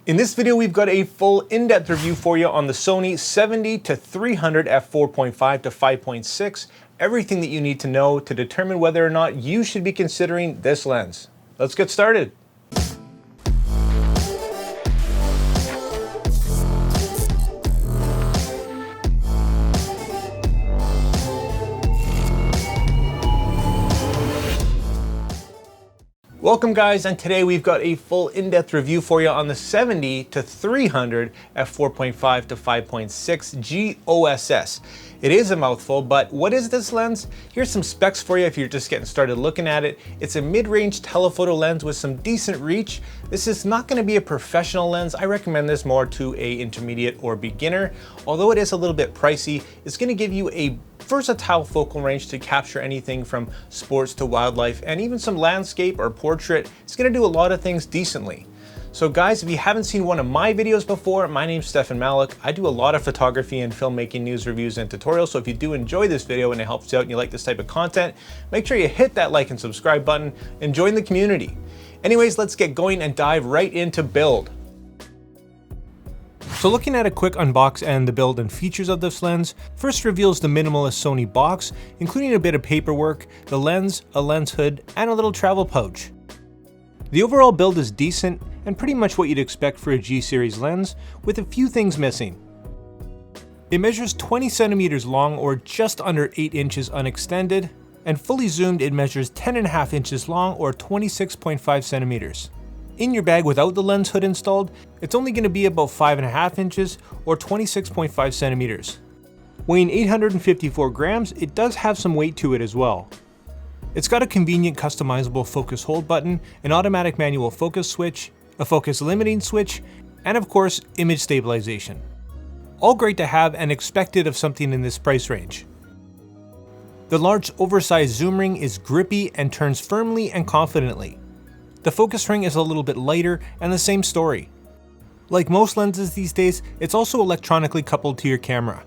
In this video, we've got a full in-depth review for you on the Sony 70-300 f4.5-5.6, everything that you need to know to determine whether or not you should be considering this lens. Let's get started. Welcome guys, and today we've got a full in-depth review for you on the 70-300 f4.5-5.6 G OSS. It is a mouthful, but what is this lens? Here's some specs for you if you're just getting started looking at it. It's a mid-range telephoto lens with some decent reach. This is not going to be a professional lens. I recommend this more to a intermediate or beginner. Although it is a little bit pricey, it's going to give you a versatile focal range to capture anything from sports to wildlife and even some landscape or portrait. It's going to do a lot of things decently. So guys, if you haven't seen one of my videos before, my name's Stefan Malloch. I do a lot of photography and filmmaking news reviews and tutorials, so if you do enjoy this video and it helps you out and you like this type of content, make sure you hit that like and subscribe button and join the community. Anyways, let's get going and dive right into build. So looking at a quick unbox and the build and features of this lens, first reveals the minimalist Sony box, including a bit of paperwork, the lens, a lens hood, and a little travel pouch. The overall build is decent and pretty much what you'd expect for a G-series lens, with a few things missing. It measures 20 centimeters long or just under 8 inches unextended, and fully zoomed it measures 10.5 inches long or 26.5 centimeters. In your bag without the lens hood installed, it's only going to be about 5.5 inches or 26.5 centimeters. Weighing 854 grams, it does have some weight to it as well. It's got a convenient customizable focus hold button, an automatic manual focus switch, a focus limiting switch, and of course, image stabilization. All great to have and expected of something in this price range. The large oversized zoom ring is grippy and turns firmly and confidently. The focus ring is a little bit lighter and the same story. Like most lenses these days, it's also electronically coupled to your camera.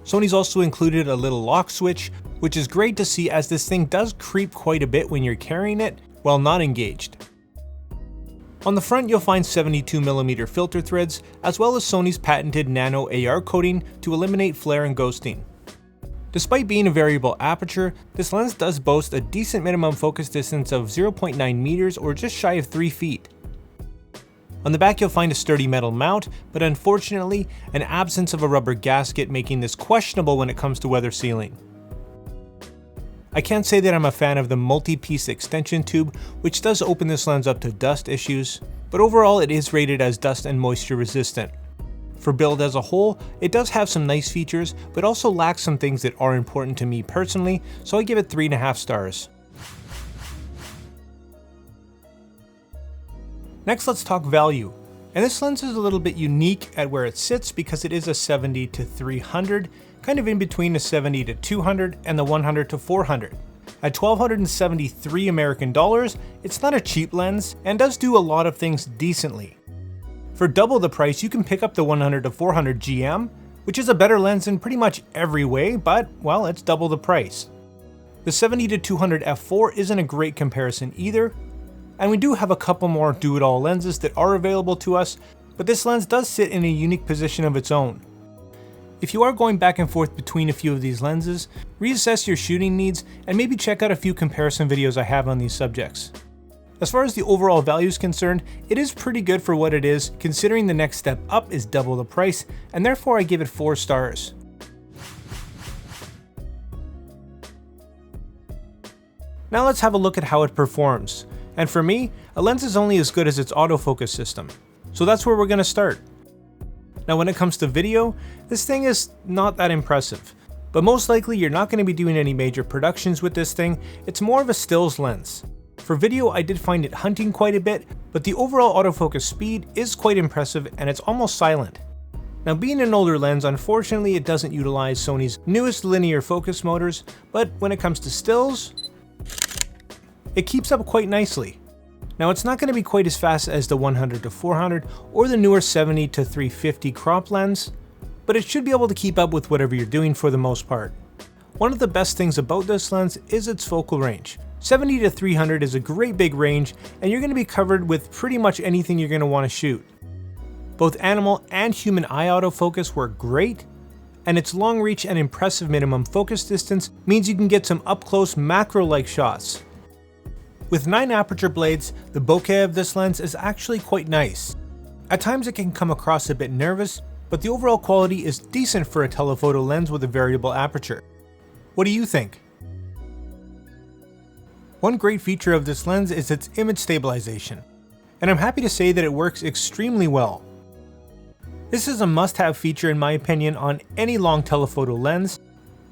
Sony's also included a little lock switch, which is great to see as this thing does creep quite a bit when you're carrying it while not engaged. On the front you'll find 72mm filter threads, as well as Sony's patented nano AR coating to eliminate flare and ghosting. Despite being a variable aperture, this lens does boast a decent minimum focus distance of 0.9 meters or just shy of 3 feet. On the back you'll find a sturdy metal mount, but unfortunately an absence of a rubber gasket, making this questionable when it comes to weather sealing. I can't say that I'm a fan of the multi-piece extension tube, which does open this lens up to dust issues, but overall it is rated as dust and moisture resistant. For build as a whole, it does have some nice features, but also lacks some things that are important to me personally, so I give it 3.5 stars. Next, let's talk value. And this lens is a little bit unique at where it sits because it is a 70-300, kind of in between the 70-200 and the 100-400. At $1,273 American dollars, it's not a cheap lens and does do a lot of things decently. For double the price, you can pick up the 100-400 GM, which is a better lens in pretty much every way, but, well, it's double the price. The 70-200 f4 isn't a great comparison either, and we do have a couple more do-it-all lenses that are available to us, but this lens does sit in a unique position of its own. If you are going back and forth between a few of these lenses, reassess your shooting needs and maybe check out a few comparison videos I have on these subjects. As far as the overall value is concerned, it is pretty good for what it is, considering the next step up is double the price, and therefore I give it 4 stars. Now let's have a look at how it performs. And for me, a lens is only as good as its autofocus system. So that's where we're going to start. Now when it comes to video, this thing is not that impressive. But most likely you're not going to be doing any major productions with this thing, it's more of a stills lens. For video I did find it hunting quite a bit, but the overall autofocus speed is quite impressive and it's almost silent. Now being an older lens, unfortunately it doesn't utilize Sony's newest linear focus motors, but when it comes to stills, it keeps up quite nicely. Now it's not going to be quite as fast as the 100-400 or the newer 70-350 crop lens, but it should be able to keep up with whatever you're doing for the most part. One of the best things about this lens is its focal range. 70-300 is a great big range, and you're going to be covered with pretty much anything you're going to want to shoot. Both animal and human eye autofocus work great, and its long reach and impressive minimum focus distance means you can get some up-close macro-like shots. With 9 aperture blades, the bokeh of this lens is actually quite nice. At times it can come across a bit nervous, but the overall quality is decent for a telephoto lens with a variable aperture. What do you think? One great feature of this lens is its image stabilization, and I'm happy to say that it works extremely well. This is a must-have feature in my opinion on any long telephoto lens.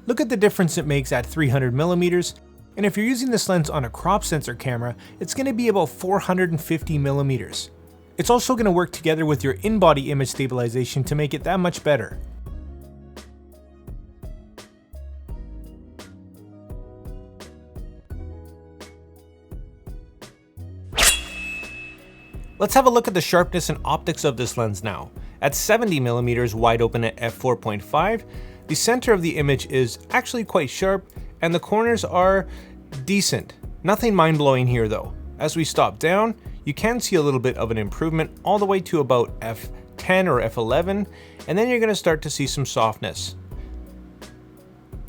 Look at the difference it makes at 300mm, and if you're using this lens on a crop sensor camera, it's going to be about 450mm. It's also going to work together with your in-body image stabilization to make it that much better. Let's have a look at the sharpness and optics of this lens now. At 70mm wide open at f4.5, the center of the image is actually quite sharp and the corners are decent. Nothing mind-blowing here though. As we stop down, you can see a little bit of an improvement all the way to about f10 or f11, and then you're going to start to see some softness.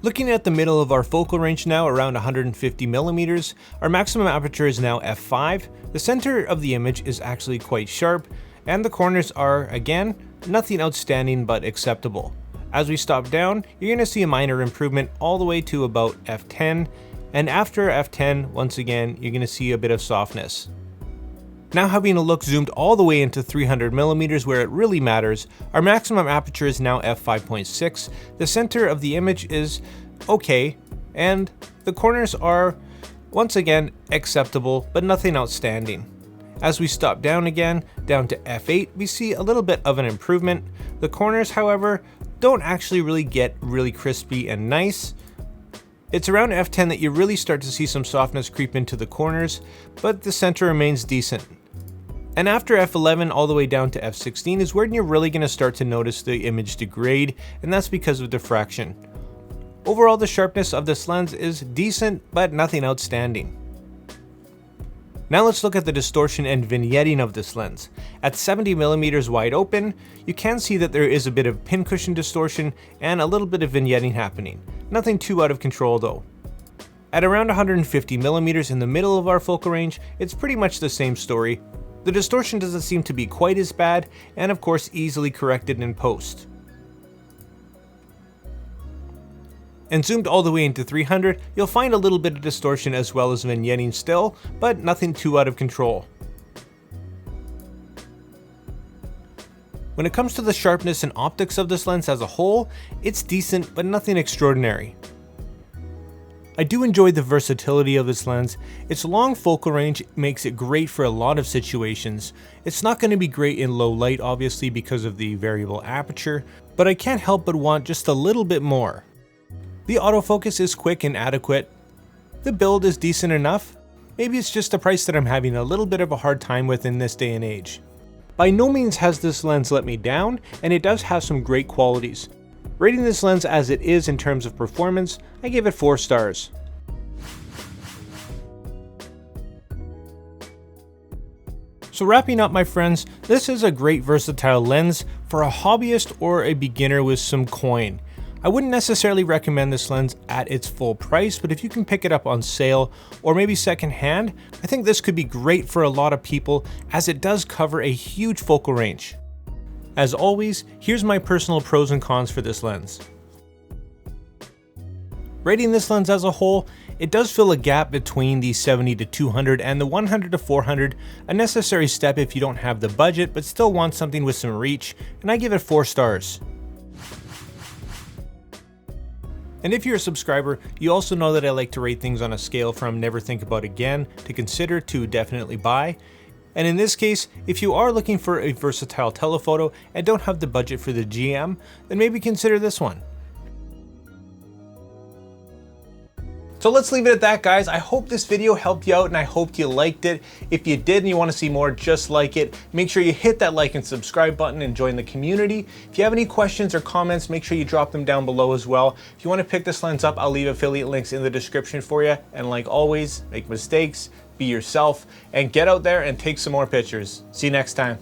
Looking at the middle of our focal range now, around 150mm, our maximum aperture is now f5. The center of the image is actually quite sharp, and the corners are, again, nothing outstanding but acceptable. As we stop down, you're going to see a minor improvement all the way to about f10, and after f10, once again, you're going to see a bit of softness. Now having a look zoomed all the way into 300mm where it really matters, our maximum aperture is now f5.6, the center of the image is okay, and the corners are, once again, acceptable, but nothing outstanding. As we stop down again, down to f8, we see a little bit of an improvement. The corners, however, don't actually really get really crispy and nice. It's around f10 that you really start to see some softness creep into the corners, but the center remains decent. And after f11 all the way down to f16 is where you're really going to start to notice the image degrade, and that's because of diffraction. Overall, the sharpness of this lens is decent, but nothing outstanding. Now let's look at the distortion and vignetting of this lens. At 70mm wide open, you can see that there is a bit of pincushion distortion and a little bit of vignetting happening. Nothing too out of control though. At around 150mm in the middle of our focal range, it's pretty much the same story. The distortion doesn't seem to be quite as bad, and of course easily corrected in post. And zoomed all the way into 300, you'll find a little bit of distortion as well as vignetting still, but nothing too out of control. When it comes to the sharpness and optics of this lens as a whole, it's decent but nothing extraordinary. I do enjoy the versatility of this lens. Its long focal range makes it great for a lot of situations. It's not going to be great in low light obviously because of the variable aperture, but I can't help but want just a little bit more. The autofocus is quick and adequate. The build is decent enough. Maybe it's just the price that I'm having a little bit of a hard time with in this day and age. By no means has this lens let me down, and it does have some great qualities. Rating this lens as it is in terms of performance, I give it 4 stars. So wrapping up my friends, this is a great versatile lens for a hobbyist or a beginner with some coin. I wouldn't necessarily recommend this lens at its full price, but if you can pick it up on sale or maybe secondhand, I think this could be great for a lot of people as it does cover a huge focal range. As always, here's my personal pros and cons for this lens. Rating this lens as a whole, it does fill a gap between the 70-200 and the 100-400, a necessary step if you don't have the budget but still want something with some reach, and I give it 4 stars. And if you're a subscriber, you also know that I like to rate things on a scale from never think about again to consider to definitely buy. And in this case, if you are looking for a versatile telephoto and don't have the budget for the GM, then maybe consider this one. So let's leave it at that, guys. I hope this video helped you out and I hope you liked it. If you did and you want to see more just like it, make sure you hit that like and subscribe button and join the community. If you have any questions or comments, make sure you drop them down below as well. If you want to pick this lens up, I'll leave affiliate links in the description for you. And like always, make mistakes, be yourself, and get out there and take some more pictures. See you next time.